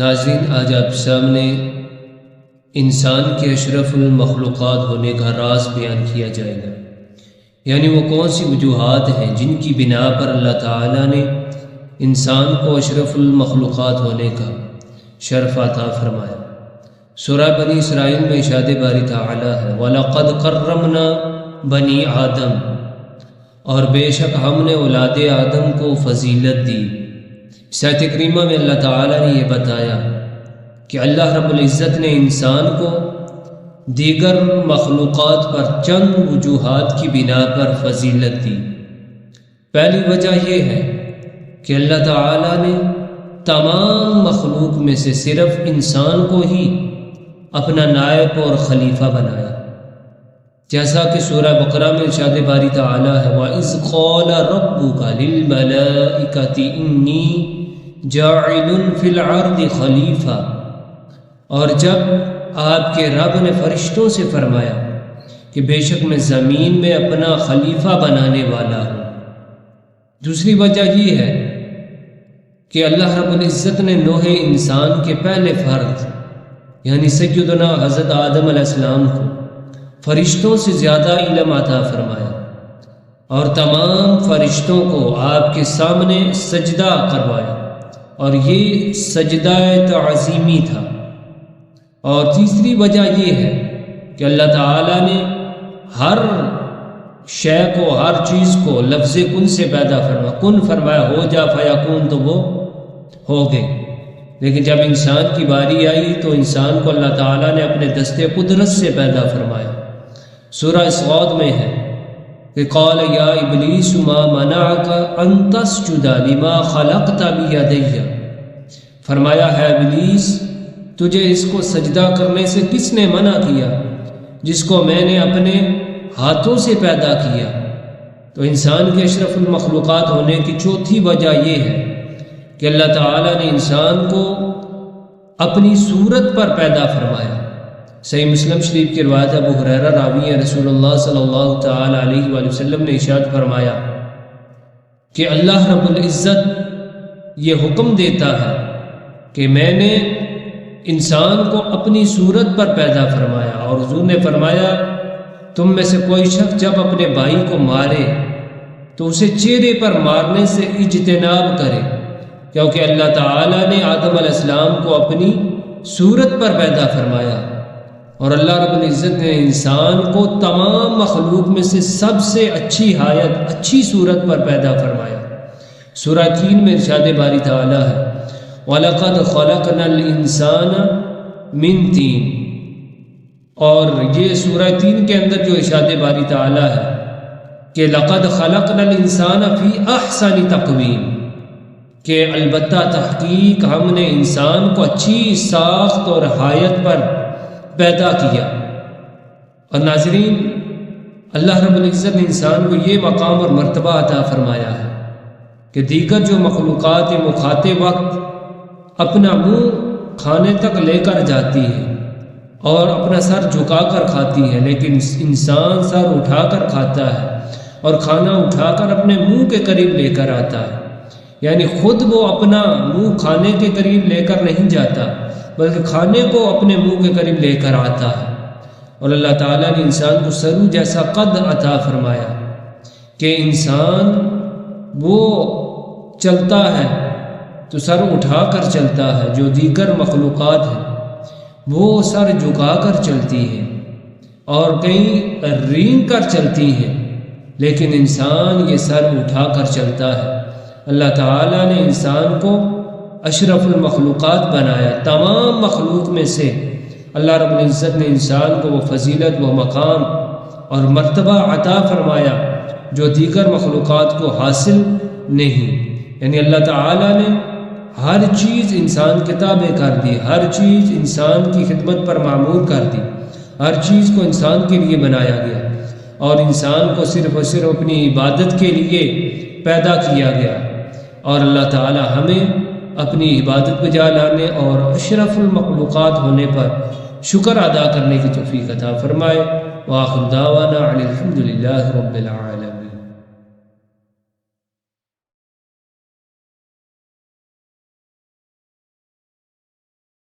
ناظرین، آج آپ سامنے انسان کے اشرف المخلوقات ہونے کا راز بیان کیا جائے گا، یعنی وہ کون سی وجوہات ہیں جن کی بنا پر اللہ تعالیٰ نے انسان کو اشرف المخلوقات ہونے کا شرف عطا فرمایا۔ سورہ بنی اسرائیل میں ارشاد باری تعالیٰ ہے وَلَقَدْ كَرَّمْنَا بَنِي آدم، اور بے شک ہم نے اولاد آدم کو فضیلت دی۔ اس آیت کریمہ میں اللہ تعالیٰ نے یہ بتایا کہ اللہ رب العزت نے انسان کو دیگر مخلوقات پر چند وجوہات کی بنا پر فضیلت دی۔ پہلی وجہ یہ ہے کہ اللہ تعالیٰ نے تمام مخلوق میں سے صرف انسان کو ہی اپنا نائب اور خلیفہ بنایا، جیسا کہ سورہ بقرہ میں ارشاد باری تعالیٰ ہے وَإِذْ قَالَ رَبُّكَ لِلْمَلَائِكَةِ إِنِّي جَاعِلٌ فِي الْأَرْضِ خَلِيفَةً، اور جب آپ کے رب نے فرشتوں سے فرمایا کہ بے شک میں زمین میں اپنا خلیفہ بنانے والا ہوں۔ دوسری وجہ یہ ہے کہ اللہ رب العزت نے نوح انسان کے پہلے فرد یعنی سیدنا حضرت آدم علیہ السلام کو فرشتوں سے زیادہ علم عطا فرمایا اور تمام فرشتوں کو آپ کے سامنے سجدہ کروایا، اور یہ سجدہ تعظیمی تھا۔ اور تیسری وجہ یہ ہے کہ اللہ تعالیٰ نے ہر شے کو، ہر چیز کو لفظ کن سے پیدا فرمایا، کن فرمایا ہو جا فیکون، تو وہ ہو گئے۔ لیکن جب انسان کی باری آئی تو انسان کو اللہ تعالیٰ نے اپنے دستے قدرت سے پیدا فرمایا۔ سورہ صاد میں ہے کہ قال یا ابلیس ما منعک ان تسجد لما خلقت بیدی، فرمایا ہے ابلیس تجھے اس کو سجدہ کرنے سے کس نے منع کیا جس کو میں نے اپنے ہاتھوں سے پیدا کیا۔ تو انسان کے اشرف المخلوقات ہونے کی چوتھی وجہ یہ ہے کہ اللہ تعالیٰ نے انسان کو اپنی صورت پر پیدا فرمایا۔ صحیح مسلم شریف کی روایت ابو ہریرہ راوی رسول اللہ صلی اللہ تعالی علیہ وآلہ وسلم نے ارشاد فرمایا کہ اللہ رب العزت یہ حکم دیتا ہے کہ میں نے انسان کو اپنی صورت پر پیدا فرمایا، اور حضور نے فرمایا تم میں سے کوئی شخص جب اپنے بھائی کو مارے تو اسے چہرے پر مارنے سے اجتناب کرے، کیونکہ اللہ تعالیٰ نے آدم علیہ السلام کو اپنی صورت پر پیدا فرمایا، اور اللہ رب العزت نے انسان کو تمام مخلوق میں سے سب سے اچھی حیت، اچھی صورت پر پیدا فرمایا۔ سورہ 3 میں ارشاد باری تعالیٰ ہے وَلَقَدْ خَلَقْنَا الْإِنسَانَ مِنْ طِينٍ، اور یہ سورہ 3 کے اندر جو ارشاد باری تعالیٰ ہے کہ لَقَدْ خَلَقْنَا الْإِنسَانَ فِي أَحْسَنِ تَقْوِيمٍ، کہ البتہ تحقیق ہم نے انسان کو اچھی ساخت اور حیت پر پیدا کیا۔ اور ناظرین، اللہ رب العزت نے انسان کو یہ مقام اور مرتبہ عطا فرمایا ہے کہ دیگر جو مخلوقات وہ کھاتے وقت اپنا منہ کھانے تک لے کر جاتی ہے اور اپنا سر جھکا کر کھاتی ہے، لیکن انسان سر اٹھا کر کھاتا ہے اور کھانا اٹھا کر اپنے منہ کے قریب لے کر آتا ہے، یعنی خود وہ اپنا منہ کھانے کے قریب لے کر نہیں جاتا بلکہ کھانے کو اپنے منہ کے قریب لے کر آتا ہے۔ اور اللہ تعالیٰ نے انسان کو سرو جیسا قد عطا فرمایا کہ انسان وہ چلتا ہے تو سر اٹھا کر چلتا ہے، جو دیگر مخلوقات ہیں وہ سر جھکا کر چلتی ہیں اور کہیں رینگ کر چلتی ہیں، لیکن انسان یہ سر اٹھا کر چلتا ہے۔ اللہ تعالیٰ نے انسان کو اشرف المخلوقات بنایا، تمام مخلوق میں سے اللہ رب العزت نے انسان کو وہ فضیلت، وہ مقام اور مرتبہ عطا فرمایا جو دیگر مخلوقات کو حاصل نہیں۔ یعنی اللہ تعالیٰ نے ہر چیز انسان کے تابع کر دی، ہر چیز انسان کی خدمت پر معمور کر دی، ہر چیز کو انسان کے لیے بنایا گیا، اور انسان کو صرف اور صرف اپنی عبادت کے لیے پیدا کیا گیا۔ اور اللہ تعالیٰ ہمیں اپنی عبادت بجا لانے اور اشرف المخلوقات ہونے پر شکر ادا کرنے کی توفیق عطا فرمائے۔ وآخر دعوانا الحمد للہ رب العالمین۔